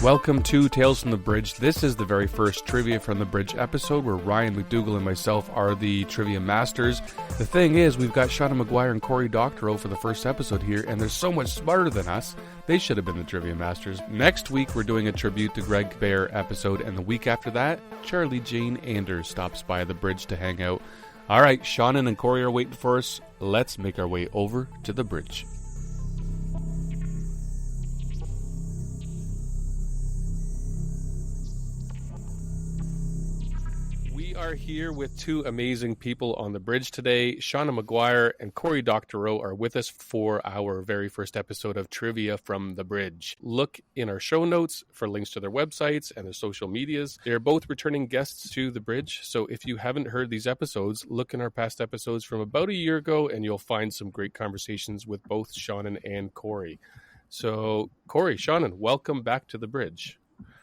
Welcome to Tales from the Bridge. This is the very first Trivia from the Bridge episode where Ryan McDougall and myself are the trivia masters. The thing is, we've got Seanan McGuire and Cory Doctorow for the first episode here, and they're so much smarter than us. They should have been the trivia masters. Next week, we're doing a tribute to Greg Bear episode, and the week after that, Charlie Jane Anders stops by the bridge to hang out. All right, Seanan and Cory are waiting for us. Let's make our way over to the bridge. We are here with two amazing people on the bridge today. Seanan McGuire and Cory Doctorow are with us for our very first episode of Trivia from the Bridge. Look in our show notes for links to their websites and their social medias. They're both returning guests to the bridge, so if you haven't heard these episodes, look in our past episodes from about a year ago and you'll find some great conversations with both Seanan and Cory. So, Cory, Seanan, welcome back to the bridge.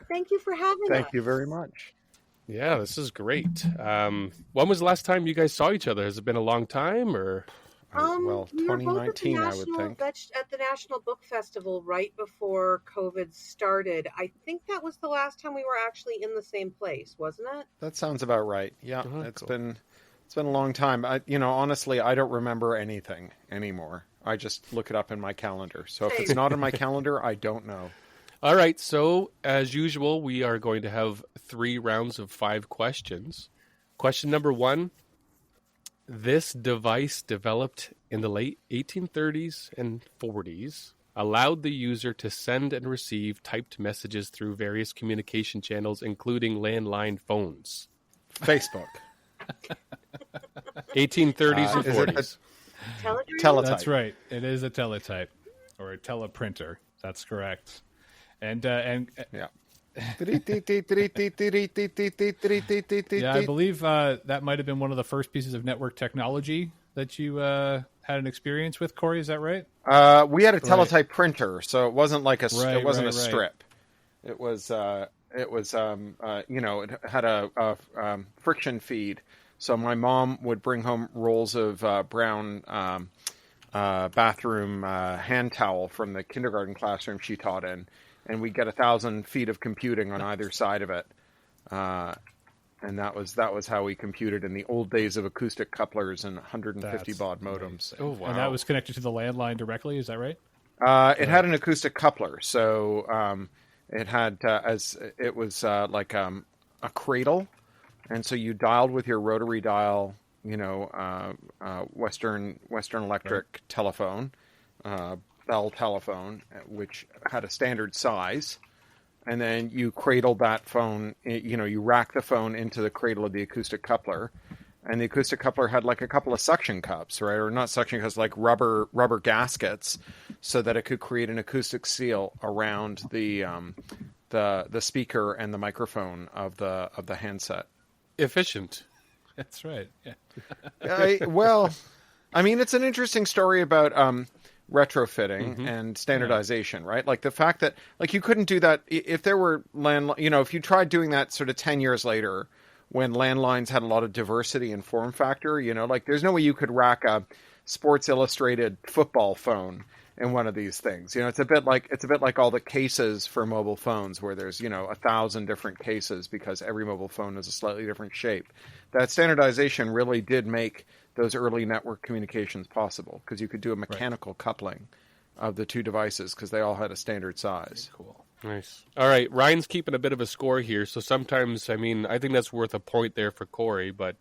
Thank you for having us. Thank you very much. Yeah, this is great. When was the last time you guys saw each other? Has it been a long time, or? Well, we were 2019, both I would think. at the National Book Festival right before COVID started. I think that was the last time we were actually in the same place, wasn't it? That sounds about right. Yeah, it's cool. been a long time. Honestly, I don't remember anything anymore. I just look it up in my calendar. So if it's not in my calendar, I don't know. All right, so as usual, we are going to have 3 rounds of 5 questions. Question number 1. This device, developed in the late 1830s and 40s, allowed the user to send and receive typed messages through various communication channels, including landline phones. Facebook. 1830s and 40s. Teletype. That's right. It is a teletype or a teleprinter. That's correct. And yeah. Yeah, I believe that might have been one of the first pieces of network technology that you had an experience with, Cory. Is that right? We had a teletype printer, so it wasn't like a strip. It was it had a friction feed. So my mom would bring home rolls of brown bathroom hand towel from the kindergarten classroom she taught in. And we get 1,000 feet of computing on either side of it, and that was how we computed in the old days of acoustic couplers and 150 baud modems. Oh wow! And that was connected to the landline directly. Is that right? It had an acoustic coupler, so it had like a cradle, and so you dialed with your rotary dial, Western Electric telephone. Bell telephone, which had a standard size, and then you cradled that phone, you rack the phone into the cradle of the acoustic coupler, and the acoustic coupler had like a couple of suction cups, right? Or not suction cups, like rubber gaskets, so that it could create an acoustic seal around the speaker and the microphone of the handset. Efficient. That's right. Yeah. It's an interesting story about retrofitting and standardization, right? Like the fact that you couldn't do that if there were if you tried doing that sort of 10 years later when landlines had a lot of diversity and form factor, there's no way you could rack a Sports Illustrated football phone in one of these things. It's a bit like all the cases for mobile phones where there's 1,000 different cases because every mobile phone is a slightly different shape. That standardization really did make those early network communications possible because you could do a mechanical coupling of the two devices because they all had a standard size. Very cool. Nice. All right, Ryan's keeping a bit of a score here, so sometimes, I think that's worth a point there for Cory, but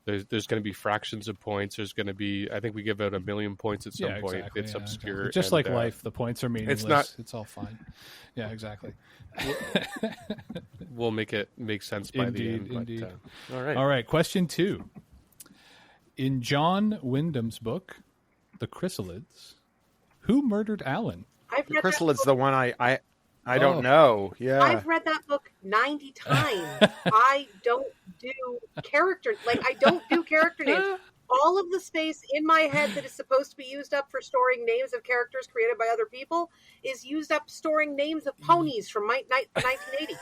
there's going to be fractions of points. There's going to be, I think we give out 1 million points at some point. Exactly. It's obscure. Exactly. Just like life, the points are meaningless. It's all fine. Yeah, exactly. We'll make it make sense by the end. Indeed. All right. Question 2. In John Wyndham's book, The Chrysalids, who murdered Alan? The Chrysalids, the one I don't know. Yeah, I've read that book 90 times. I don't do character names. All of the space in my head that is supposed to be used up for storing names of characters created by other people is used up storing names of ponies from the 1980s.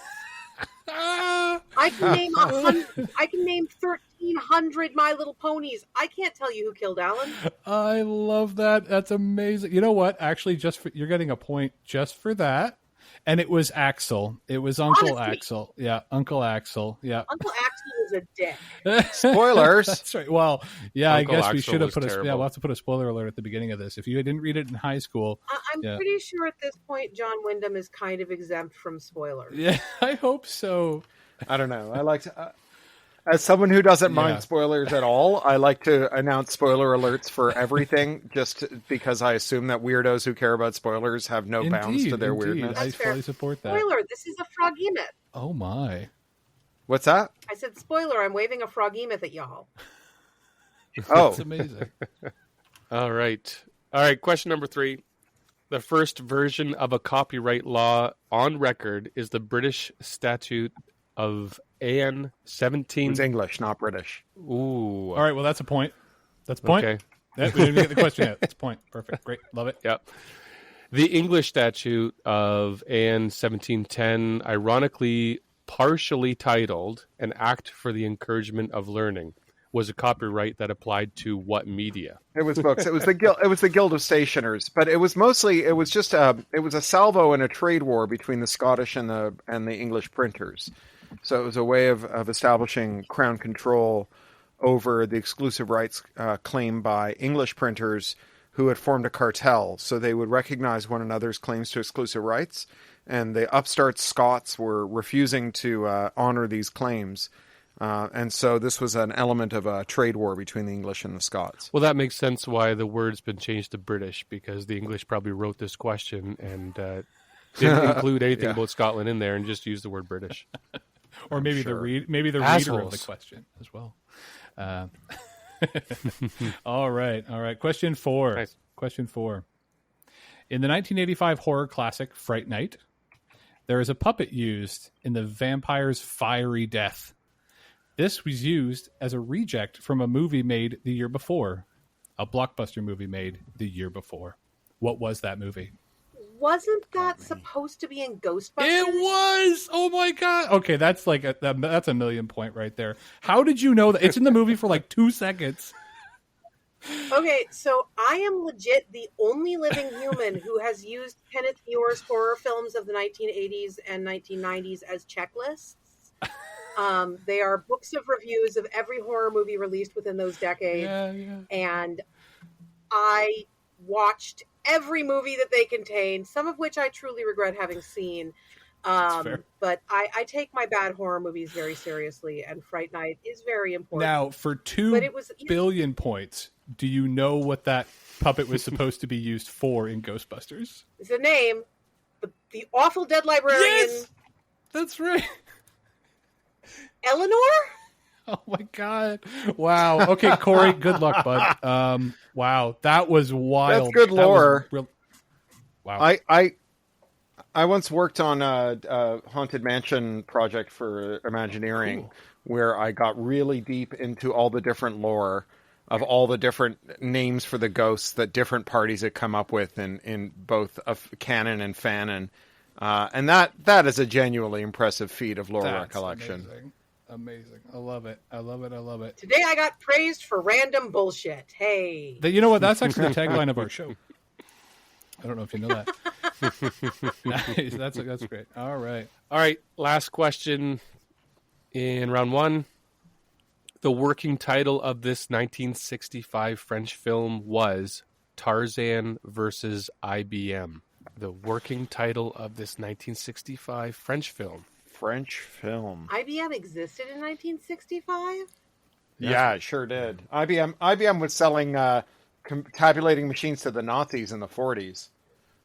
I can name 1,300 My Little Ponies. I can't tell you who killed Alan. I love that. That's amazing. You know what? Actually, you're getting a point just for that. And it was Axel. It was Uncle Honesty. Axel. Yeah, Uncle Axel. Yeah. Uncle Axel was a dick. Spoilers. That's right. Well, yeah, Uncle I guess we Axel should have was put terrible. we'll have to put a spoiler alert at the beginning of this. If you didn't read it in high school. I'm Yeah. pretty sure at this point John Wyndham is kind of exempt from spoilers. Yeah, I hope so. I don't know. I like to, as someone who doesn't Yeah. mind spoilers at all, I like to announce spoiler alerts for everything, just because I assume that weirdos who care about spoilers have no bounds to their weirdness. I That's fair. fully support that. Spoiler, this is a froggy-myth. Oh my. What's that? I said, spoiler, I'm waving a froggy-myth at y'all. Oh, That's amazing. All right. Question number 3. The first version of a copyright law on record is the British Statute of Anne 17. it's English, not British. Ooh. All right, well that's a point. That's a point. Okay. Yeah, we didn't even get the question yet. That's a point. Perfect. Great. Love it. Yep. The English Statute of Anne 1710, ironically partially titled An Act for the Encouragement of Learning, was a copyright that applied to what media? It was books. It was the guild. It was the Guild of Stationers, but it was mostly. It was just a. It was a salvo and a trade war between the Scottish and the English printers. So it was a way of establishing crown control over the exclusive rights claimed by English printers who had formed a cartel. So they would recognize one another's claims to exclusive rights, and the upstart Scots were refusing to honor these claims. And so this was an element of a trade war between the English and the Scots. Well, that makes sense why the word's been changed to British, because the English probably wrote this question and didn't include anything about Scotland in there and just used the word British. Or maybe Sure. the reader of Assholes. the question as well. All right. Question 4. Nice. Question 4. In the 1985 horror classic Fright Night, there is a puppet used in the vampire's fiery death. This was used as a reject from a movie made the year before, a blockbuster movie made the year before. What was that movie? Wasn't that supposed to be in Ghostbusters? It was. Oh my god. Okay, that's like that's a million point right there. How did you know that? It's in the movie for like 2 seconds. Okay, so I am legit the only living human who has used Kenneth Muir's horror films of the 1980s and 1990s as checklists. They are books of reviews of every horror movie released within those decades. Yeah. And I watched every movie that they contain, some of which I truly regret having seen. fair. But I take my bad horror movies very seriously, and Fright Night is very important. Now, for 2 But it was- billion points, do you know what that puppet was supposed to be used for in Ghostbusters? It's a name, the awful dead librarian, Yes! That's right. Eleanor? Oh my god! Wow. Okay, Cory. Good luck, bud. Wow, that was wild. That's good That was lore. Wow. I once worked on a Haunted Mansion project for Imagineering, where I got really deep into all the different lore of all the different names for the ghosts that different parties had come up with in both canon and fanon. And that is a genuinely impressive feat of lore That's recollection. Amazing. I love it. I love it. Today I got praised for random bullshit. Hey. You know what? That's actually the tagline of our show. I don't know if you know that. Nice. That's great. All right. Last question in round 1. The working title of this 1965 French film was Tarzan versus IBM. The working title of this 1965 French film. French film. IBM existed in 1965? Yeah, it sure did. IBM was selling tabulating machines to the Nazis in the 40s.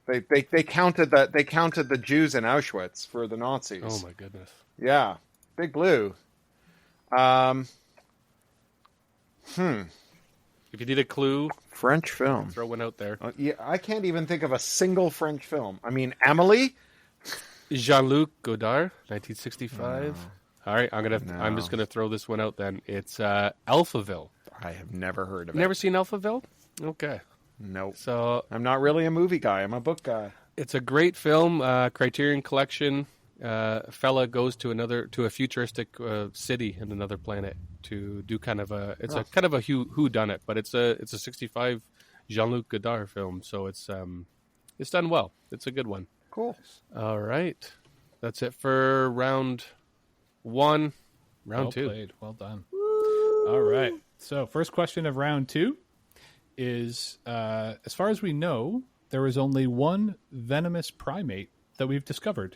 They counted the Jews in Auschwitz for the Nazis. Oh my goodness. Yeah, Big Blue. If you need a clue, French film. throw one out there. Yeah, I can't even think of a single French film. I mean, Amélie. Jean-Luc Godard, 1965. All right, I'm just gonna throw this one out then. It's Alphaville. I have never heard of it. Never seen Alphaville? Okay. Nope. So I'm not really a movie guy. I'm a book guy. it's a great film, Criterion Collection. Fella goes to a futuristic city in another planet to do kind of a who done it, but it's a 65 Jean-Luc Godard film, so it's done well. It's a good one. Cool. All right. That's it for round one. Round Well two. played. Well done. All right. So first question of round two is, as far as we know, there is only one venomous primate that we've discovered.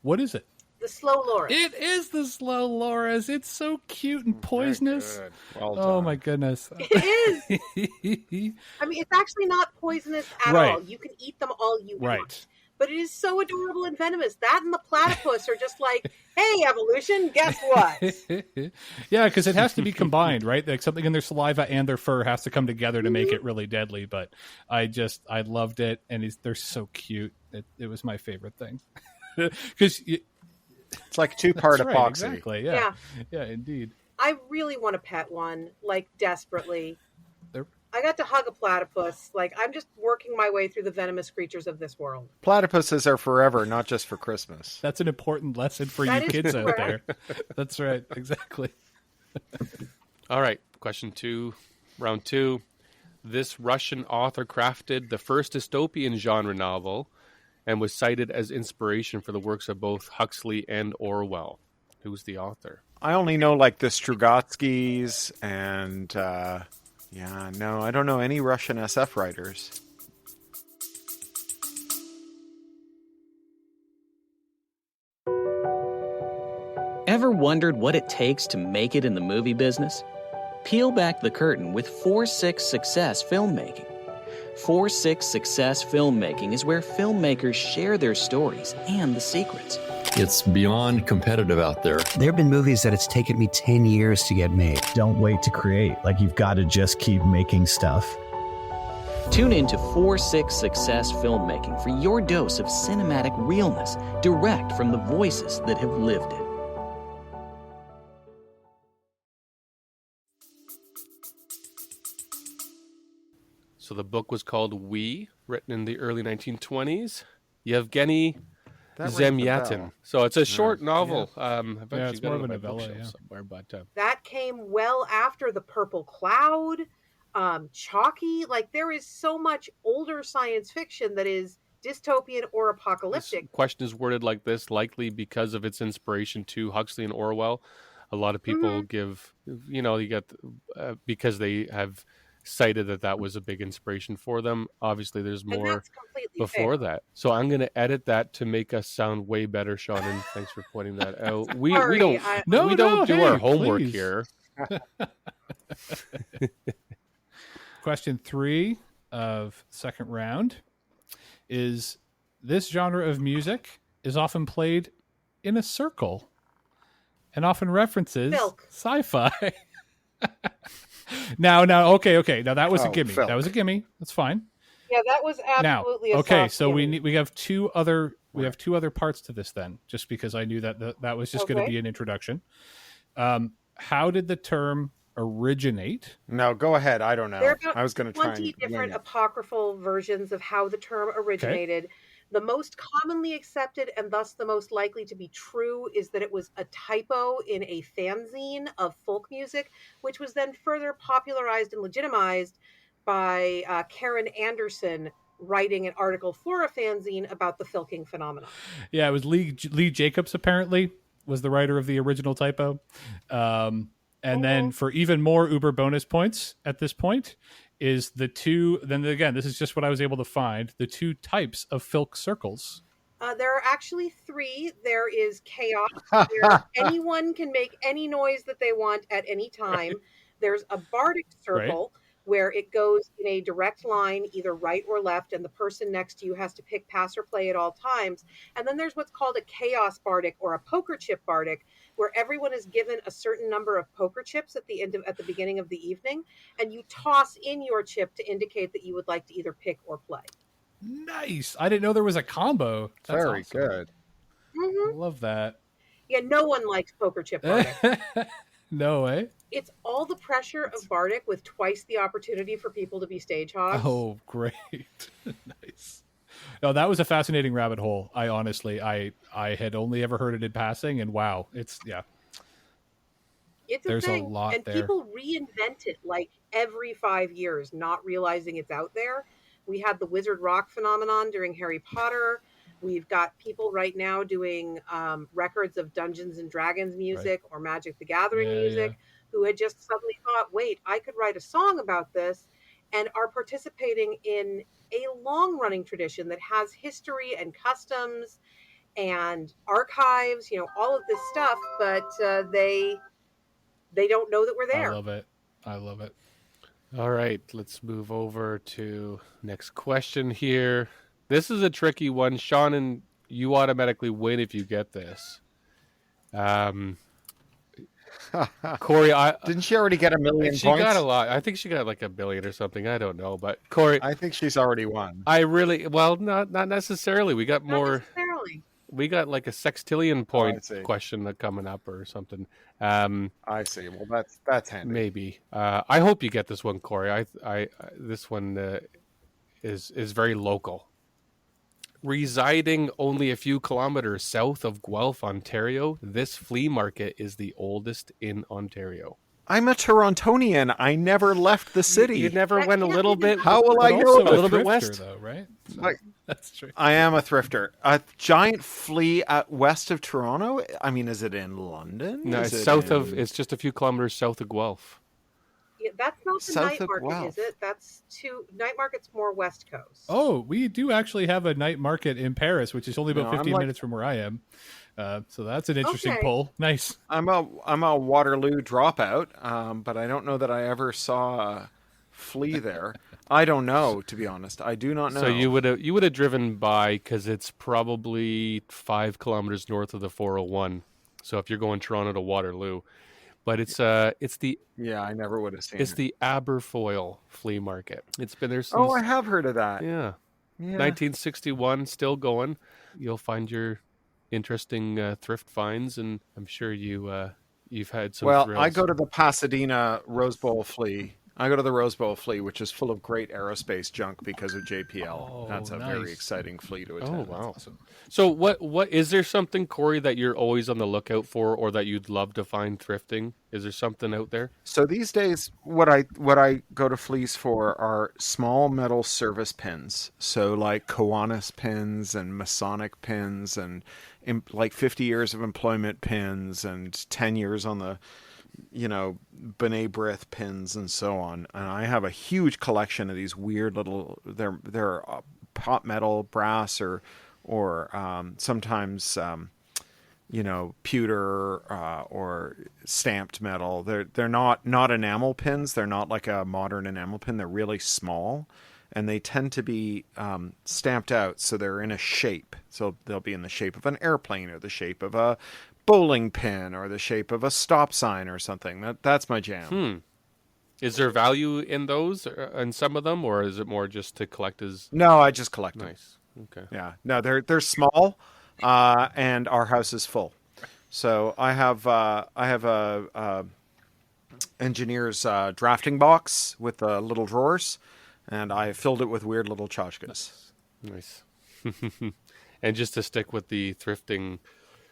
What is it? The slow loris. It is the slow loris. It's so cute and poisonous. Very good. Well done. Oh my goodness. It is. I mean, it's actually not poisonous at Right. all. You can eat them all you want. Right. But it is so adorable and venomous. That and the platypus are just like, hey, evolution, guess what? Yeah, because it has to be combined, right? Like something in their saliva and their fur has to come together to make it really deadly. But I loved it, and they're so cute. It was my favorite thing. Because It's like two-part right, epoxy. exactly. Yeah. Yeah, indeed. I really want to pet one, like desperately. They're- I got to hug a platypus. Like, I'm just working my way through the venomous creatures of this world. Platypuses are forever, not just for Christmas. That's an important lesson for That you is kids out there. correct. That's right. Exactly. All right. Question two. Round two. This Russian author crafted the first dystopian genre novel and was cited as inspiration for the works of both Huxley and Orwell. Who's the author? I only know like the Strugatskys and I don't know any Russian SF writers. Ever wondered what it takes to make it in the movie business? Peel back the curtain with 4-6 Success Filmmaking. 4-6 Success Filmmaking is where filmmakers share their stories and the secrets. It's beyond competitive out there. There have been movies that it's taken me 10 years to get made. Don't wait to create. Like, you've got to just keep making stuff. Tune in to 4-6 Success Filmmaking for your dose of cinematic realness, direct from the voices that have lived it. So the book was called We, written in the early 1920s. Yevgeny That rings the Zemyatin. bell. So it's a short novel. I've Yeah, actually it's got more it of on a my novella, bookshelf yeah. somewhere, but That came well after The Purple Cloud, Chalky. Like, there is so much older science fiction that is dystopian or this apocalyptic. question is worded like this, likely because of its inspiration to Huxley and Orwell. A lot of people give, you get, because they have cited that was a big inspiration for them. Obviously, there's And more that's completely before fair. that. So I'm going to edit that to make us sound way better, Sean, and thanks for pointing that out. We Sorry, don't No, we don't do hey, our homework please. here. Question 3 of second round is, this genre of music is often played in a circle and often references Filk. sci-fi. Now, okay. Now that was a Oh, gimme. Filk. That was a gimme. That's fine. Yeah, that was Now, absolutely a okay, soft so gimme. we have two other parts to this then, just because I knew that was just going to Okay. be an introduction. How did the term originate? No, go ahead. I don't know. There are about I was going to try 20 and different wing it. apocryphal versions of how the term originated. The most commonly accepted and thus the most likely to be true is that it was a typo in a fanzine of folk music, which was then further popularized and legitimized by Karen Anderson writing an article for a fanzine about the filking phenomenon. Yeah, it was Lee Jacobs, apparently, was the writer of the original typo. And then for even more Uber bonus points at this point is the two, then again, this is just what I was able to find, the two types of filk circles. There are actually 3. There is chaos, where anyone can make any noise that they want at any time. There's a bardic circle, where it goes in a direct line, either right or left, and the person next to you has to pick pass or play at all times. And then there's what's called a chaos bardic or a poker chip bardic, where everyone is given a certain number of poker chips at the beginning of the evening, and you toss in your chip to indicate that you would like to either pick or play. Nice. I didn't know there was a combo. That's Very awesome. good. Mm-hmm. I love that. Yeah, no one likes poker chip bardic. No way. It's all the pressure of bardic with twice the opportunity for people to be stage hogs. Oh, great. Nice. No, that was a fascinating rabbit hole. I honestly, I had only ever heard it in passing, and wow, it's It's there's a thing. lot and there. people reinvent it like every 5 years, not realizing it's out there. We had the Wizard Rock phenomenon during Harry Potter. We've got people right now doing records of Dungeons and Dragons music or Magic the Gathering music who had just suddenly thought, wait, I could write a song about this, and are participating in a long-running tradition that has history and customs and archives, all of this stuff, but they don't know that we're there. I love it. All right, let's move over to next question here. This is a tricky one. Seanan, you automatically win if you get this. Cory, didn't she already get 1 million she points? She got a lot. I think she got like 1 billion or something. I don't know, but Cory, I think she's already won. Not necessarily. We got more. We got like a sextillion point question coming up or something. I see. Well, that's handy. Maybe. I hope you get this one, Cory. This one is very local. Residing only a few kilometers south of Guelph, Ontario, this flea market is the oldest in Ontario. I'm a Torontonian. I never left the city. You never went a little bit. How will I know? A little bit west, though, right? So, that's true. I am a thrifter. A giant flea west of Toronto. I mean, is it in London? No, it's south of. It's just a few kilometers south of Guelph. Yeah, that's not the night market, is it? That's night market's more West Coast. Oh, we do actually have a night market in Paris, which is only about 15 minutes from where I am. So that's an interesting poll. Nice. I'm a Waterloo dropout, but I don't know that I ever saw a flea there. I don't know, to be honest. I do not know. So you would have driven by, because it's probably 5 kilometers north of the 401. So if you're going Toronto to Waterloo. But it's the I never would have seen it's the Aberfoyle flea market. It's been there since I have heard of that. Yeah. 1961, still going. You'll find your interesting thrift finds, and I'm sure you've had some thrills. I go to the Pasadena Rose Bowl flea. I go to the Rose Bowl flea, which is full of great aerospace junk because of JPL. That's a very exciting flea to attend. Oh, wow. Awesome. So what is there something, Cory, that you're always on the lookout for, or that you'd love to find thrifting? Is there something out there? So these days, what I go to fleas for are small metal service pins. So like Kiwanis pins and Masonic pins and like 50 years of employment pins and 10 years on the B'nai B'rith pins and so on. And I have a huge collection of these weird little, they're pot metal, brass, or sometimes, pewter, or stamped metal. They're not enamel pins. They're not like a modern enamel pin. They're really small, and they tend to be stamped out. So they're in a shape. So they'll be in the shape of an airplane, or the shape of a bowling pin, or the shape of a stop sign or something. That's my jam. Is there value in those, in some of them, or is it more just to collect as? No, I just collect them. Nice. Okay. Yeah. No, they're small, and our house is full. So I have a engineer's drafting box with little drawers, and I filled it with weird little tchotchkes. Nice. And just to stick with the thrifting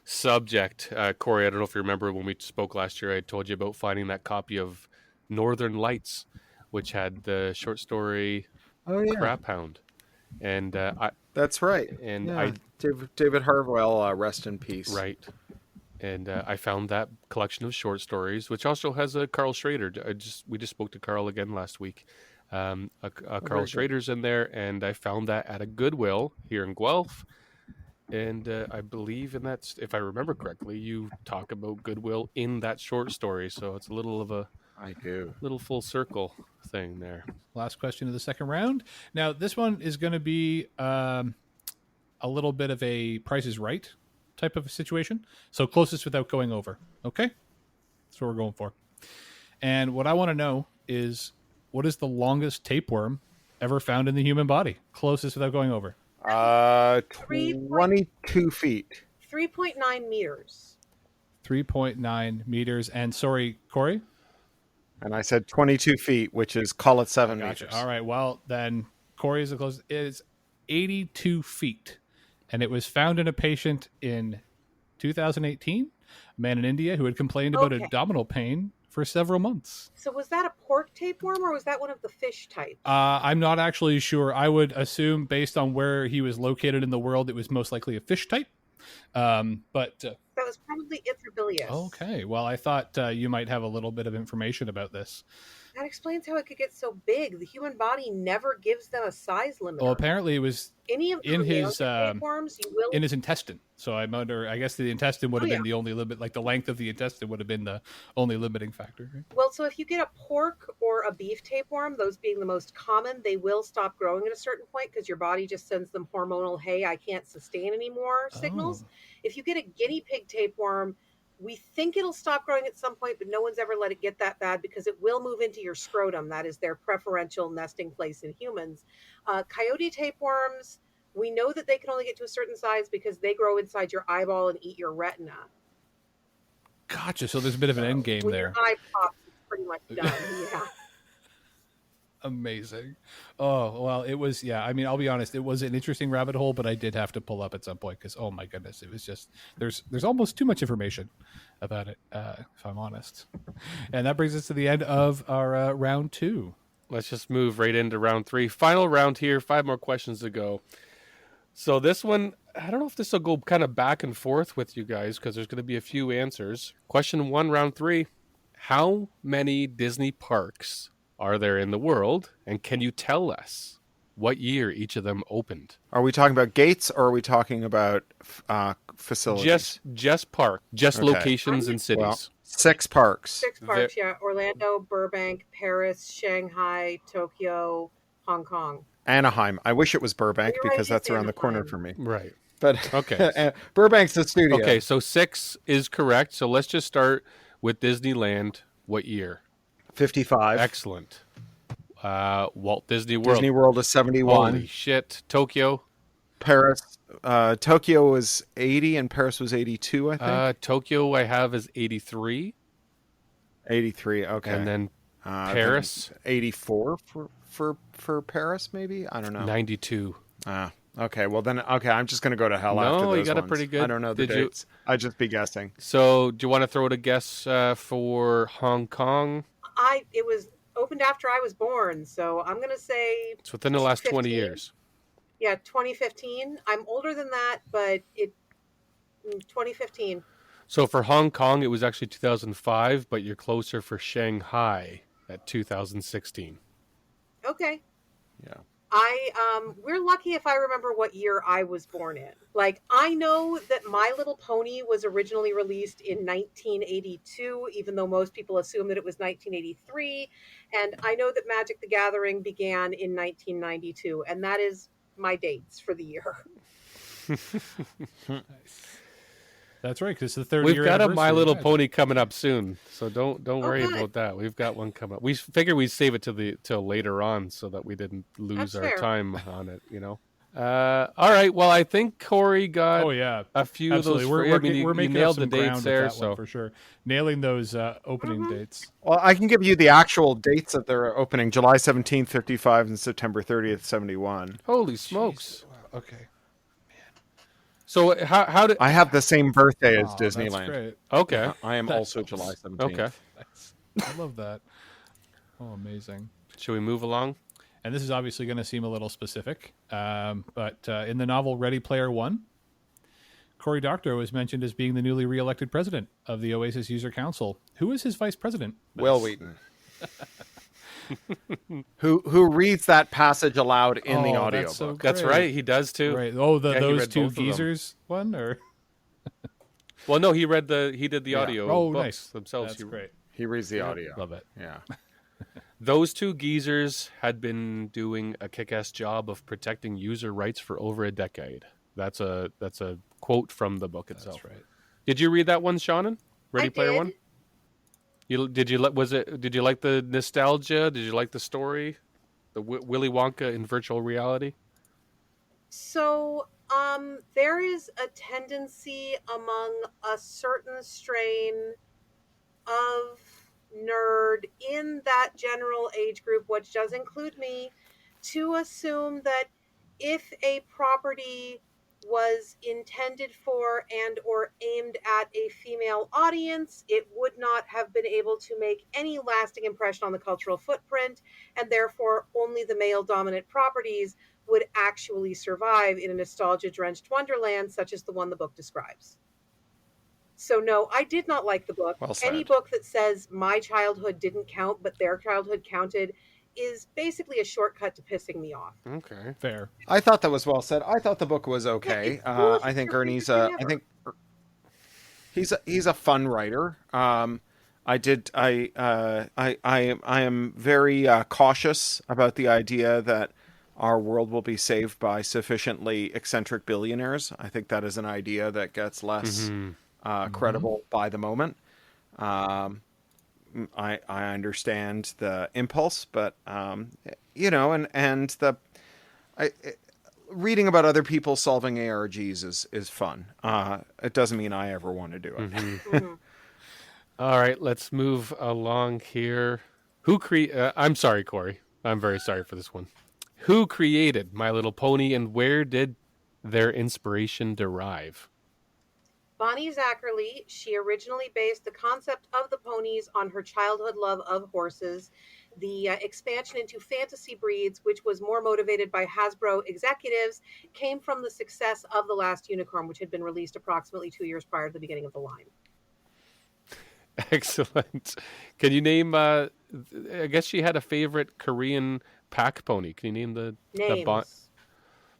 subject, Cory, I don't know if you remember when we spoke last year, I told you about finding that copy of Northern Lights, which had the short story Crap Hound. And that's right. And David Harwell, rest in peace. Right. And I found that collection of short stories, which also has a Carl Schrader. We just spoke to Carl again last week. Carl Schrader's in there, and I found that at a Goodwill here in Guelph. And I believe in that, if I remember correctly, you talk about Goodwill in that short story. So it's a little of a little full circle thing there. Last question of the second round. Now, this one is going to be a little bit of a Price is Right type of a situation. So closest without going over. Okay? That's what we're going for. And what I want to know is, what is the longest tapeworm ever found in the human body? Closest without going over. 22 feet. 3.9 meters. 3.9 meters. And sorry, Cory? And I said 22 feet, which is, call it 7 meters. All right. Well, then Cory is the closest. It is 82 feet. And it was found in a patient in 2018, a man in India who had complained about abdominal pain for several months. So was that a pork tapeworm or was that one of the fish types? I'm not actually sure. I would assume, based on where he was located in the world, it was most likely a fish type. But that was probably Ithrobilius. Okay, well, I thought you might have a little bit of information about this. That explains how it could get so big. The human body never gives them a size limit. Well, apparently it was any of in his tapeworms, you will... in his intestine. So I wonder. I guess the intestine would have been the only limit. Like the length of the intestine would have been the only limiting factor. Right? Well, so if you get a pork or a beef tapeworm, those being the most common, they will stop growing at a certain point because your body just sends them hormonal, "Hey, I can't sustain anymore" signals. If you get a guinea pig tapeworm, we think it'll stop growing at some point, but no one's ever let it get that bad because it will move into your scrotum. That is their preferential nesting place in humans. Coyote tapeworms, we know that they can only get to a certain size because they grow inside your eyeball and eat your retina. Gotcha. So there's a bit of an end game there. Your eye pops, it's pretty much done. Yeah. Amazing. Oh, well, it was, yeah. I mean, I'll be honest, it was an interesting rabbit hole, but I did have to pull up at some point because, oh my goodness, it was just, there's almost too much information about it, if I'm honest. And that brings us to the end of our round 2. Let's just move right into round 3. Final round here, 5 more questions to go. So this one, I don't know if this will go kind of back and forth with you guys because there's going to be a few answers. Question 1, round 3. How many Disney parks are there in the world, and can you tell us what year each of them opened? Are we talking about gates or are we talking about facilities? Just park, locations and cities. Well, 6 parks. 6 parks, yeah. Orlando, Burbank, Paris, Shanghai, Tokyo, Hong Kong. Anaheim. I wish it was Burbank because that's around the corner Anaheim. for me. Right. But okay, Burbank's the studio. Okay, so 6 is correct. So let's just start with Disneyland. What year? 55. Excellent. Walt Disney World. Disney World is 71. Holy shit. Tokyo. Paris. Tokyo was 80 and Paris was 82, I think. Tokyo I have is 83. 83, okay. And then Paris. 84 for Paris, maybe? I don't know. 92. Okay, well then, I'm just going to go to hell after those No, you got ones. a pretty good... I don't know the dates. I'd just be guessing. So, do you want to throw out a guess for Hong Kong? It was opened after I was born, so I'm going to say... It's within the last 15. 20 years. Yeah, 2015. I'm older than that, but 2015. So, for Hong Kong, it was actually 2005, but you're closer for Shanghai at 2016. Okay. Yeah. We're lucky if I remember what year I was born in. Like, I know that My Little Pony was originally released in 1982, even though most people assume that it was 1983. And I know that Magic the Gathering began in 1992, and that is my dates for the year. Nice. That's right, because it's the 30th We've year got a anniversary My of Little Magic. Pony coming up soon, so don't worry good. about that. We've got one coming up. We figured we'd save it till later on so that we didn't lose That's our fair. time on it. All right. Well, I think Cory got Oh yeah, a few absolutely. of those. We're you making nailed up some the dates ground with there, that so one for sure. Nailing those opening dates. Well, I can give you the actual dates that they're opening. July 17th, 55 and September 30th, 71. holy smokes. Jesus. Wow, okay. So how did I have the same birthday as Oh, Disneyland. That's great. okay? I am That also helps. July 17th. Okay. Nice. I love that. Oh, amazing. Should we move along? And this is obviously going to seem a little specific, but in the novel Ready Player One, Cory Doctorow is mentioned as being the newly re-elected president of the Oasis User Council. Who is his vice president? Will Wheaton. who reads that passage aloud in the Oh, audiobook. that's so That's great. right. He does too. Right. Oh, Yeah, he those read two both of them. geezers one, or Well, no, he did the audio. oh, books nice. themselves. That's great. He reads the audio. Love it. Yeah. Those two geezers had been doing a kick-ass job of protecting user rights for over a decade. That's a quote from the book itself. That's right. Did you read that one, Seanan? Ready I Player did. One? Did you like the nostalgia? Did you like the story? The Willy Wonka in virtual reality? So, there is a tendency among a certain strain of nerd in that general age group, which does include me, to assume that if a property was intended for and or aimed at a female audience, it would not have been able to make any lasting impression on the cultural footprint, and therefore only the male dominant properties would actually survive in a nostalgia drenched wonderland such as the one the book describes. So no, I did not like the book. Well said. Any book that says my childhood didn't count but their childhood counted is basically a shortcut to pissing me off. Okay. Fair. I thought that was well said. I thought the book was okay. it's cool I think if you're Ernie's a I think he's a fun writer. I am very cautious about the idea that our world will be saved by sufficiently eccentric billionaires. I think that is an idea that gets less credible by the moment. I understand the impulse, but you know, and the reading about other people solving ARGs is fun. It doesn't mean I ever want to do it. All right, let's move along here. I'm sorry, Cory. I'm very sorry for this one. Who created My Little Pony, and where did their inspiration derive? Bonnie Zachary. She originally based the concept of the ponies on her childhood love of horses. The expansion into fantasy breeds, which was more motivated by Hasbro executives, came from the success of The Last Unicorn, which had been released approximately 2 years prior to the beginning of the line. Excellent. Can you name, I guess she had a favorite Korean pack pony. Can you name the Names.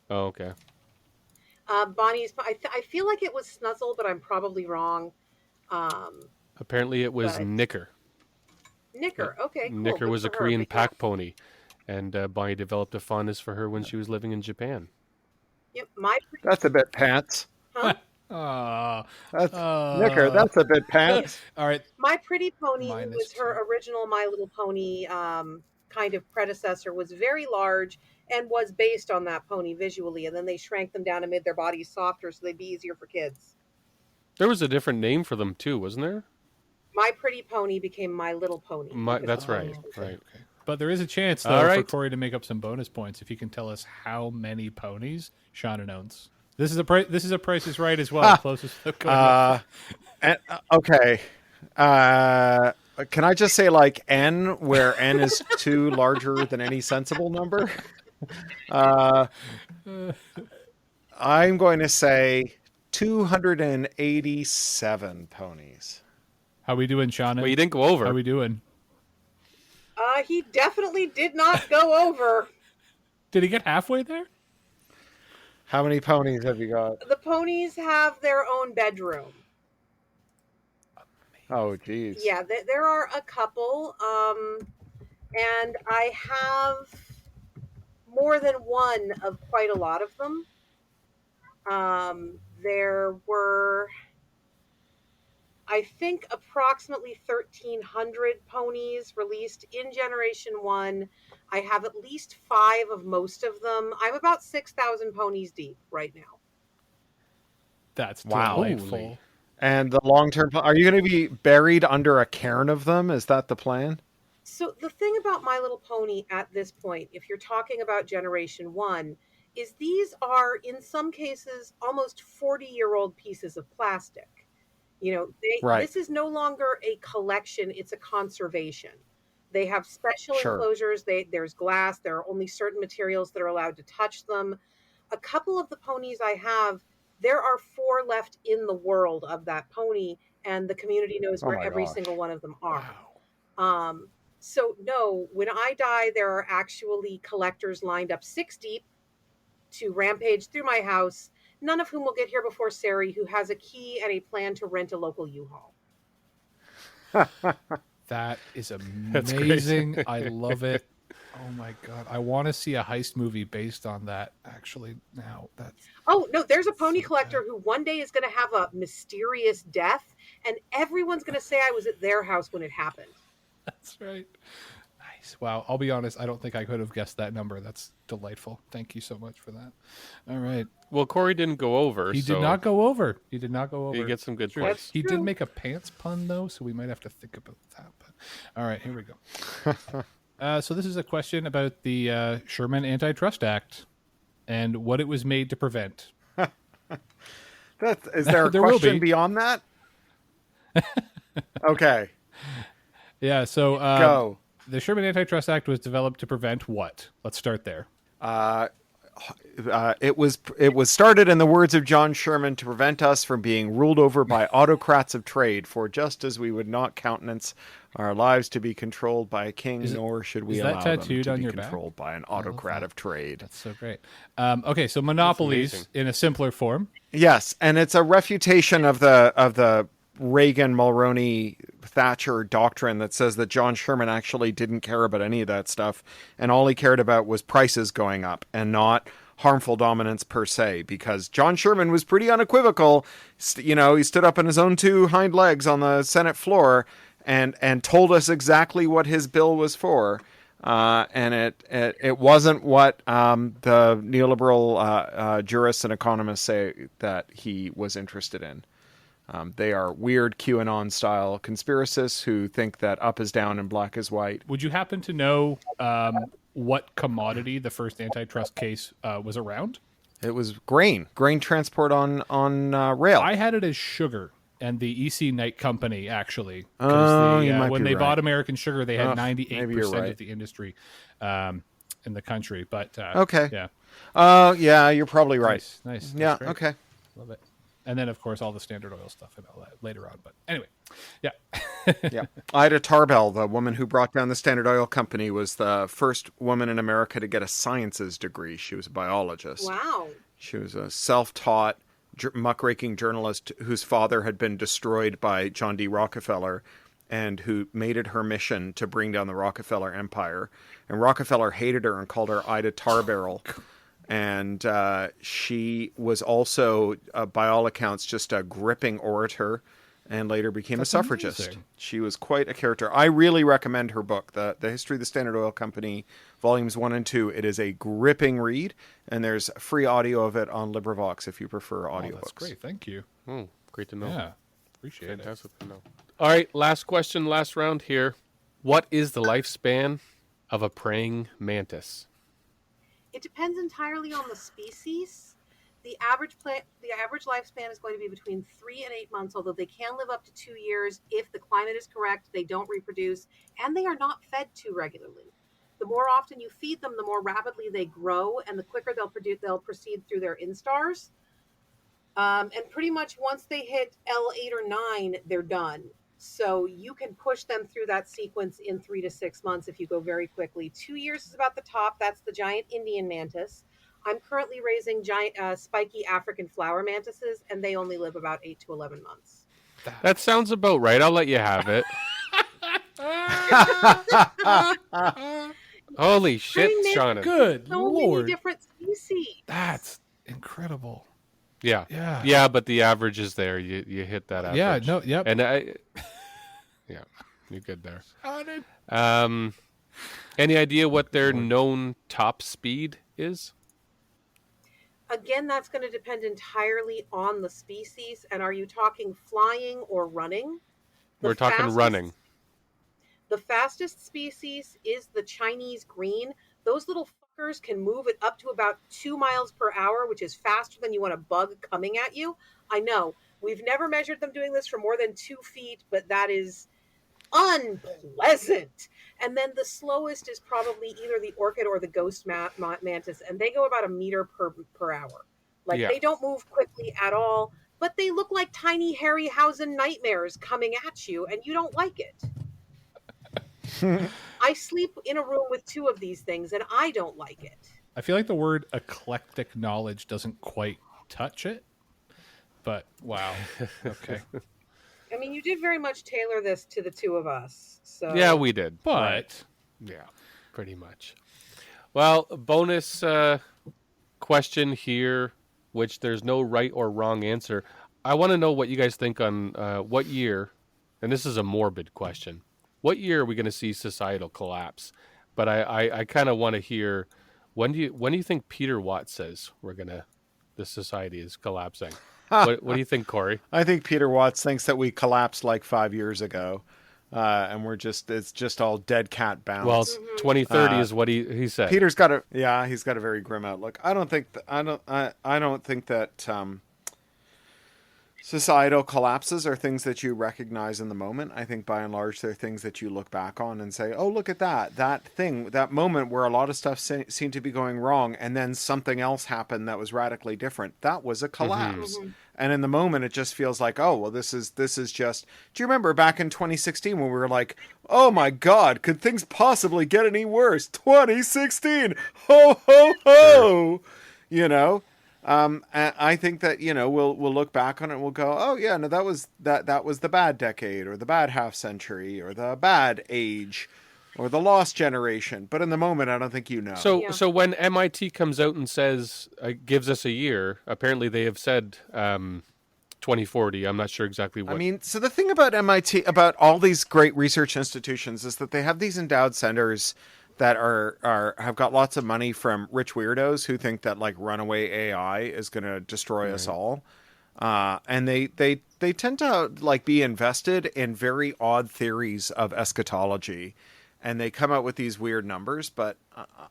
Oh, okay. Bonnie's, I feel like it was Snuzzle, but I'm probably wrong. Apparently it was Knicker. Knicker, okay, cool. Knicker Good was a for her, Korean but pack pony, and Bonnie developed a fondness for her when she was living in Japan. Yep, That's a bit pants. Huh? That's Knicker. That's a bit pants. All right. My Pretty Pony, who Minus was her original My Little Pony kind of predecessor, was very large and was based on that pony visually, and then they shrank them down and made their bodies softer so they'd be easier for kids. There was a different name for them too, wasn't there? My Pretty Pony became My Little Pony. That's right. Right. But there is a chance, though, for Cory to make up some bonus points if he can tell us how many ponies Seanan owns. This is a Price is Right as well. Closest. Okay. Can I just say like N, where N is 2 larger than any sensible number? I'm going to say 287 ponies. How we doing, Seanan? Well, you didn't go over. How we doing? He definitely did not go over. Did he get halfway there? How many ponies have you got? The ponies have their own bedroom. Oh, geez. Yeah, there are a couple. And I have more than one of quite a lot of them. There were, I think, approximately 1,300 ponies released in Generation 1. I have at least 5 of most of them. I'm about 6,000 ponies deep right now. That's delightful. Holy. And the long-term, are you going to be buried under a cairn of them? Is that the plan? So the thing about My Little Pony at this point, if you're talking about Generation 1, is these are, in some cases, almost 40-year-old pieces of plastic. You know, this is no longer a collection, it's a conservation. They have special enclosures, there's glass, there are only certain materials that are allowed to touch them. A couple of the ponies I have, there are 4 left in the world of that pony, and the community knows where every single one of them are. Wow. So no, when I die, there are actually collectors lined up 6 deep to rampage through my house, none of whom will get here before Sari, who has a key and a plan to rent a local U-Haul. That is amazing. I love it. Oh my god, I want to see a heist movie based on that. Actually, now oh no, there's a pony collector who one day is going to have a mysterious death, and everyone's going to say I was at their house when it happened. That's right. Nice. Wow. I'll be honest, I don't think I could have guessed that number. That's delightful. Thank you so much for that. All right. Well, Cory didn't go over. He did not go over. He did not go over. He gets some good points. He did make a pants pun though, so we might have to think about that. But all right, here we go. So this is a question about the Sherman Antitrust Act and what it was made to prevent. Is there a There will question be. beyond that? Okay. Yeah, so Go. the Sherman Antitrust Act was developed to prevent what? Let's start there. It was started in the words of John Sherman to prevent us from being ruled over by autocrats of trade, for just as we would not countenance our lives to be controlled by a king, nor should we is that allow them tattooed to on be your back? controlled by an autocrat of trade. That's so great. Okay, so monopolies amazing. in a simpler form. Yes, and it's a refutation of the Reagan, Mulroney, Thatcher doctrine that says that John Sherman actually didn't care about any of that stuff, and all he cared about was prices going up and not harmful dominance per se, because John Sherman was pretty unequivocal. He stood up on his own two hind legs on the Senate floor and told us exactly what his bill was for. And it wasn't what the neoliberal jurists and economists say that he was interested in. They are weird QAnon-style conspiracists who think that up is down and black is white. Would you happen to know what commodity the first antitrust case was around? It was grain transport on rail. I had it as sugar, and the EC Knight Company, actually. Oh, you might when be they right. bought American Sugar, they had maybe you're 98% right. of the industry in the country. But Okay. yeah, Yeah, you're probably right. Nice. That's Yeah, great. okay. Love it. And then, of course, all the Standard Oil stuff and all that later on. But anyway, yeah. Yeah. Ida Tarbell, the woman who brought down the Standard Oil Company, was the first woman in America to get a sciences degree. She was a biologist. Wow. She was a self-taught, muckraking journalist whose father had been destroyed by John D. Rockefeller, and who made it her mission to bring down the Rockefeller empire. And Rockefeller hated her and called her Ida Tarbell. And she was also, by all accounts, just a gripping orator, and later became a suffragist. amazing. She was quite a character. I really recommend her book, The History of the Standard Oil Company, Volumes 1 and 2. It is a gripping read, and there's free audio of it on LibriVox if you prefer Oh, audiobooks. that's great. Thank you. Great to know. Yeah. Appreciate it. Fantastic to know. All right, last question, last round here. What is the lifespan of a praying mantis? It depends entirely on the species. The average lifespan is going to be between 3 and 8 months, although they can live up to 2 years if the climate is correct, they don't reproduce, and they are not fed too regularly. The more often you feed them, the more rapidly they grow, and the quicker they'll proceed through their instars. And pretty much once they hit L8 or 9, they're done. So you can push them through that sequence in 3 to 6 months if you go very quickly. 2 years is about the top. That's the giant Indian mantis. I'm currently raising giant spiky African flower mantises, and they only live about 8 to 11 months. That sounds about right. I'll let you have it. Holy shit, I mean, Seanan. Good So Lord. many different species. That's incredible. Yeah. Yeah. Yeah, but the average is there. You hit that average. Yeah, no, yep. And yeah, you're good there. Any idea what their known top speed is? Again, that's going to depend entirely on the species. And are you talking flying or running? We're talking running. The fastest species is the Chinese green. Those little fuckers can move it up to about 2 miles per hour, which is faster than you want a bug coming at you. I know. We've never measured them doing this for more than 2 feet, but that is unpleasant. And then the slowest is probably either the orchid or the ghost mantis, and they go about 1 meter per hour. Like, Yeah. they don't move quickly at all, but they look like tiny Harryhausen nightmares coming at you, and you don't like it. I sleep in a room with 2 of these things, and I don't like it. I feel like the word eclectic knowledge doesn't quite touch it, but wow. Okay. I mean, you did very much tailor this to the 2 of us. So Yeah, we did. But Yeah, pretty much. Well, bonus question here, which there's no right or wrong answer. I want to know what you guys think on what year, and this is a morbid question. What year are we going to see societal collapse? But I kind of want to hear, when do you think Peter Watt says the society is collapsing? What do you think, Cory? I think Peter Watts thinks that we collapsed like 5 years ago, and it's just all dead cat bounce. Well, 2030 is what he said. Peter's got he's got a very grim outlook. I don't think that societal collapses are things that you recognize in the moment. I think by and large, they're things that you look back on and say, oh, look at that thing, that moment where a lot of stuff seemed to be going wrong. And then something else happened that was radically different. That was a collapse. Mm-hmm. And in the moment, it just feels like, oh, well, this is just, do you remember back in 2016 when we were like, oh my God, could things possibly get any worse? 2016, ho, ho, ho, you know? And I think that, you know, we'll look back on it and we'll go, oh yeah, no, that was the bad decade or the bad half century or the bad age or the lost generation. But in the moment, I don't think you know. So when MIT comes out and says, gives us a year, apparently they have said 2040. I'm not sure exactly what. I mean, so the thing about MIT, about all these great research institutions, is that they have these endowed centers that have got lots of money from rich weirdos who think that like runaway AI is going to destroy us all. And they tend to like be invested in very odd theories of eschatology, and they come out with these weird numbers, but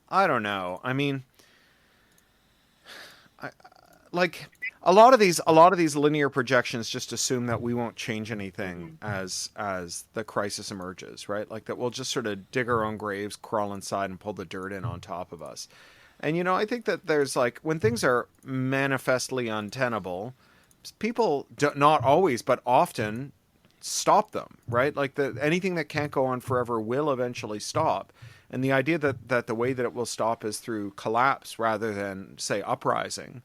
I don't know. I mean, like a lot of these linear projections just assume that we won't change anything as the crisis emerges, right? Like that we'll just sort of dig our own graves, crawl inside, and pull the dirt in on top of us. And you know, I think that there's like when things are manifestly untenable, people not always, but often stop them, right? Like anything that can't go on forever will eventually stop. And the idea that the way that it will stop is through collapse rather than, say, uprising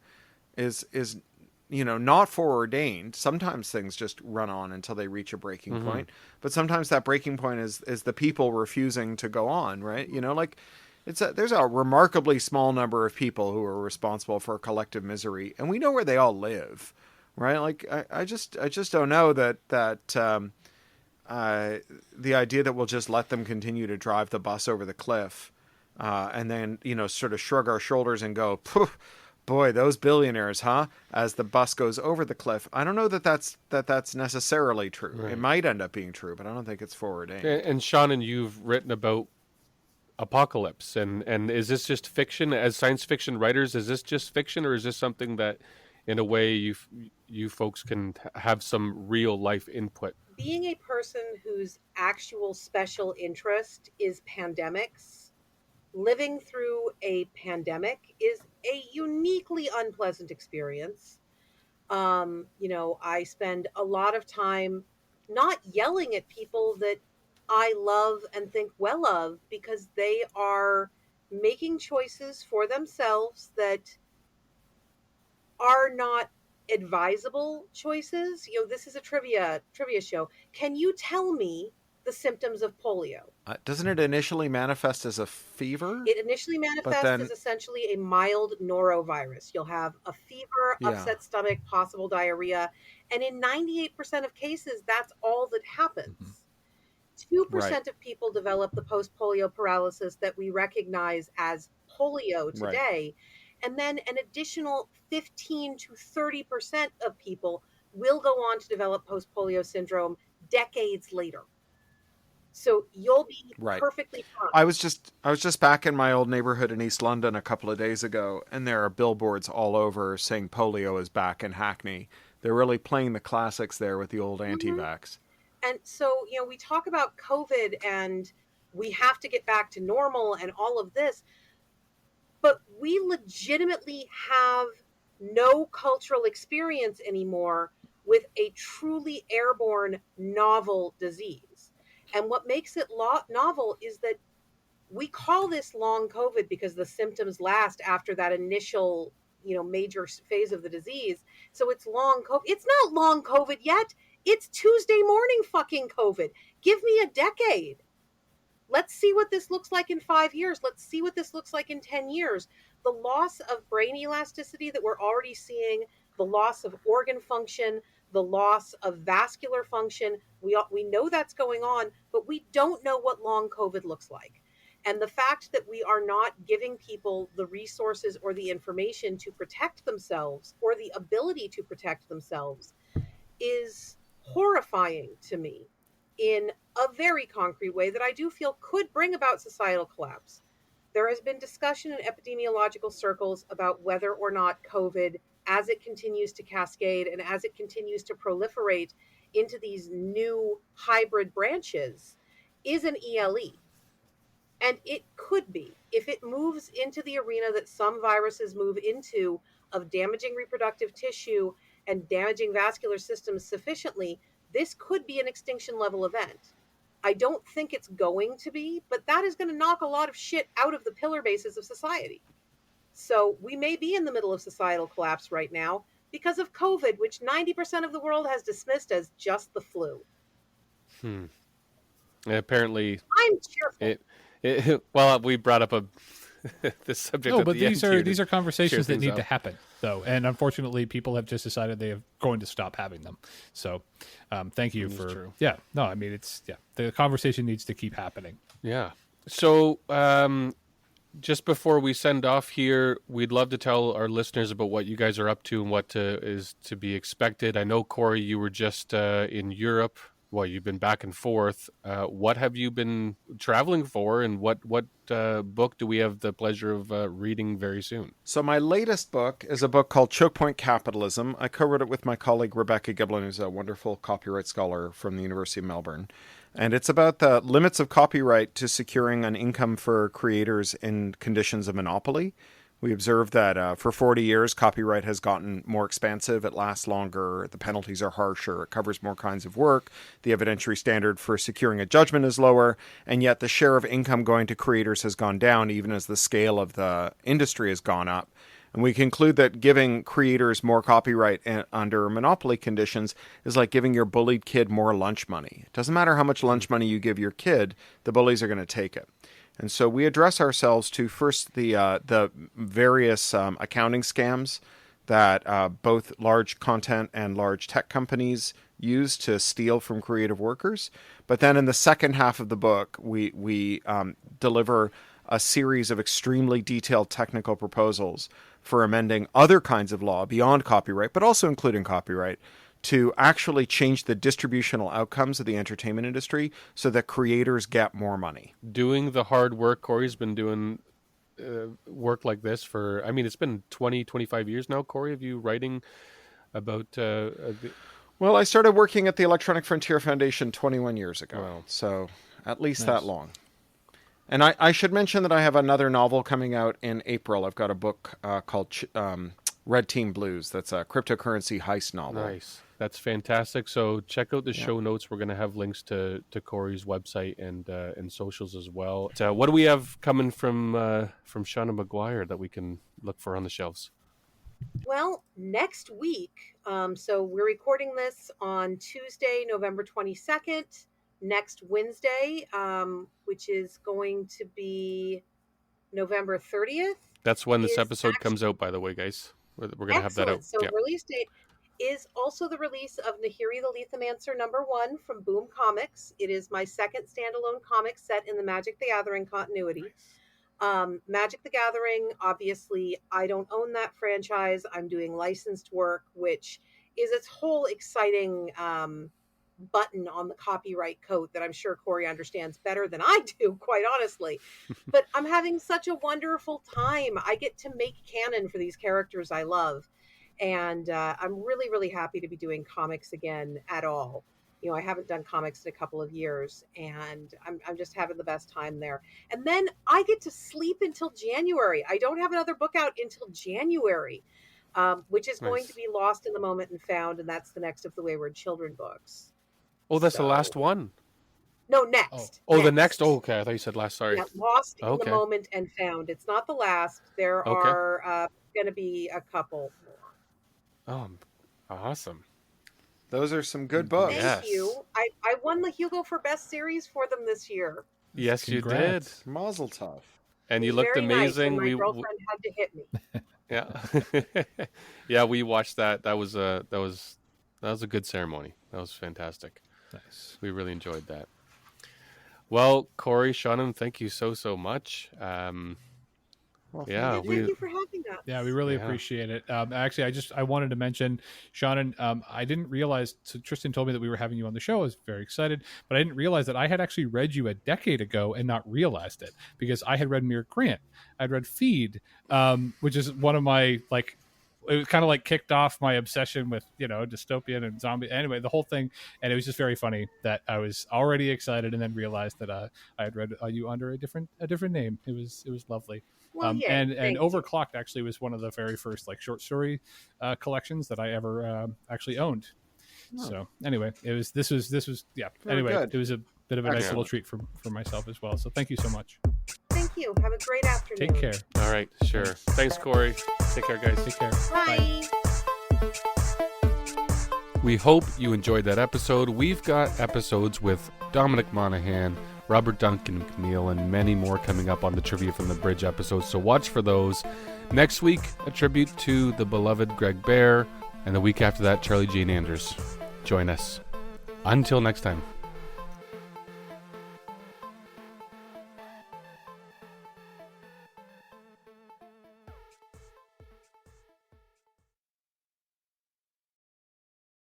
is you know, not foreordained. Sometimes things just run on until they reach a breaking point, but sometimes that breaking point is the people refusing to go on, right? You know, like there's a remarkably small number of people who are responsible for collective misery, and we know where they all live, right? Like I just don't know that the idea that we'll just let them continue to drive the bus over the cliff, and then, you know, sort of shrug our shoulders and go, poof, boy, those billionaires, huh? As the bus goes over the cliff. I don't know that's necessarily true. Right. It might end up being true, but I don't think it's foreordained. And Seanan, you've written about apocalypse, and is this just fiction? As science fiction writers, is this just fiction, or is this something that, in a way, you folks can have some real life input? Being a person whose actual special interest is pandemics, living through a pandemic is a uniquely unpleasant experience. You know, I spend a lot of time not yelling at people that I love and think well of, because they are making choices for themselves that are not advisable choices. You know, this is a trivia show. Can you tell me the symptoms of polio? Doesn't it initially manifest as a fever? It initially manifests as essentially a mild norovirus. You'll have a fever, upset stomach, possible diarrhea. And in 98% of cases, that's all that happens. 2% of people develop the post-polio paralysis that we recognize as polio today. Right. And then an additional 15 to 30% of people will go on to develop post-polio syndrome decades later. So you'll be perfectly fine. I was just back in my old neighborhood in East London a couple of days ago, and there are billboards all over saying polio is back in Hackney. They're really playing the classics there with the old anti-vax. And so, you know, we talk about COVID and we have to get back to normal and all of this, but we legitimately have no cultural experience anymore with a truly airborne novel disease. And what makes it novel is that we call this long COVID because the symptoms last after that initial, you know, major phase of the disease. So it's long COVID. It's not long COVID yet. It's Tuesday morning fucking COVID. Give me a decade. Let's see what this looks like in 5 years. Let's see what this looks like in 10 years. The loss of brain elasticity that we're already seeing, the loss of organ function, the loss of vascular function, we know that's going on, but we don't know what long COVID looks like. And the fact that we are not giving people the resources or the information to protect themselves or the ability to protect themselves is horrifying to me in a very concrete way that I do feel could bring about societal collapse. There has been discussion in epidemiological circles about whether or not COVID as it continues to cascade and as it continues to proliferate into these new hybrid branches, is an ELE. And it could be, if it moves into the arena that some viruses move into, of damaging reproductive tissue and damaging vascular systems sufficiently, this could be an extinction level event. I don't think it's going to be, but that is going to knock a lot of shit out of the pillar bases of society. So we may be in the middle of societal collapse right now because of COVID, which 90% of the world has dismissed as just the flu. And apparently, I'm cheerful. Well, we brought up this subject. No, at but the these end are conversations that need to up. happen, though, and unfortunately, people have just decided they are going to stop having them. So, thank you for. True. Yeah, no, I mean the conversation needs to keep happening. Yeah. So, just before we send off here, we'd love to tell our listeners about what you guys are up to and what is to be expected. I know, Cory, you were just in Europe. Well, you've been back and forth. What have you been traveling for, and what book do we have the pleasure of reading very soon? So my latest book is a book called Choke Point Capitalism. I co-wrote it with my colleague Rebecca Giblin, who's a wonderful copyright scholar from the University of Melbourne. And it's about the limits of copyright to securing an income for creators in conditions of monopoly. We observed that for 40 years, copyright has gotten more expansive. It lasts longer. The penalties are harsher. It covers more kinds of work. The evidentiary standard for securing a judgment is lower. And yet the share of income going to creators has gone down, even as the scale of the industry has gone up. And we conclude that giving creators more copyright under monopoly conditions is like giving your bullied kid more lunch money. It doesn't matter how much lunch money you give your kid, the bullies are going to take it. And so we address ourselves to first the various accounting scams that both large content and large tech companies use to steal from creative workers. But then in the second half of the book, we deliver a series of extremely detailed technical proposals for amending other kinds of law beyond copyright, but also including copyright, to actually change the distributional outcomes of the entertainment industry so that creators get more money. Doing the hard work. Cory's been doing work like this for, I mean, it's been 20, 25 years now. Cory, have you writing about... Well, I started working at the Electronic Frontier Foundation 21 years ago. Wow. So at least that long. And I should mention that I have another novel coming out in April. I've got a book called Red Team Blues. That's a cryptocurrency heist novel. Nice. That's fantastic. So check out the show notes. We're going to have links to Cory's website and socials as well. So what do we have coming from Seanan McGuire that we can look for on the shelves? Well, next week, so we're recording this on Tuesday, November 22nd. Next Wednesday, which is going to be November 30th. That's when this episode comes out, by the way, guys. We're going to have that out. So release date is also the release of Nahiri the Lethomancer #1 from Boom Comics. It is my second standalone comic set in the Magic the Gathering continuity. Magic the Gathering, obviously, I don't own that franchise. I'm doing licensed work, which is its whole exciting button on the copyright coat that I'm sure Cory understands better than I do, quite honestly. But I'm having such a wonderful time. I get to make canon for these characters I love. And I'm really, really happy to be doing comics again at all. You know, I haven't done comics in a couple of years, and I'm just having the best time there. And then I get to sleep until January. I don't have another book out until January, which is going to be Lost in the Moment and Found, and that's the next of the Wayward Children books. Oh, that's the last one. No, next. Oh, the next. Oh, okay. I thought you said last. Sorry. Yeah, Lost in the Moment and Found. It's not the last. There are going to be a couple more. Oh, awesome. Those are some good books. Thank you. I won the Hugo for Best Series for them this year. Yes, Congrats. you did. Mazel tov. And you looked very amazing. Nice, and my girlfriend had to hit me. Yeah. Yeah, we watched that. That was a good ceremony. That was fantastic. Nice. We really enjoyed that. Well, Cory, Seanan, thank you so much. Thank you for having us. Yeah, we really appreciate it. Actually, I wanted to mention, Seanan, I didn't realize, so Tristan told me that we were having you on the show. I was very excited, but I didn't realize that I had actually read you a decade ago and not realized it, because I had read Mere Grant. I'd read Feed, which is one of my, it kind of like kicked off my obsession with, dystopian and zombie. Anyway, the whole thing. And it was just very funny that I was already excited and then realized that I had read you under a different name. It was lovely. Well, and Overclocked actually was one of the very first like short story collections that I ever actually owned. So anyway, this was anyway, good. it was a bit of a nice little treat for myself as well. So thank you so much. Thank you. Have a great afternoon. Take care. All right, sure. Thanks, Cory. Take care, guys. Take care. Bye. We hope you enjoyed that episode. We've got episodes with Dominic Monaghan, Robert Duncan McNeil, and many more coming up on the Trivia from the Bridge episodes, so watch for those. Next week, a tribute to the beloved Greg Bear, and the week after that, Charlie Jane Anders. Join us. Until next time.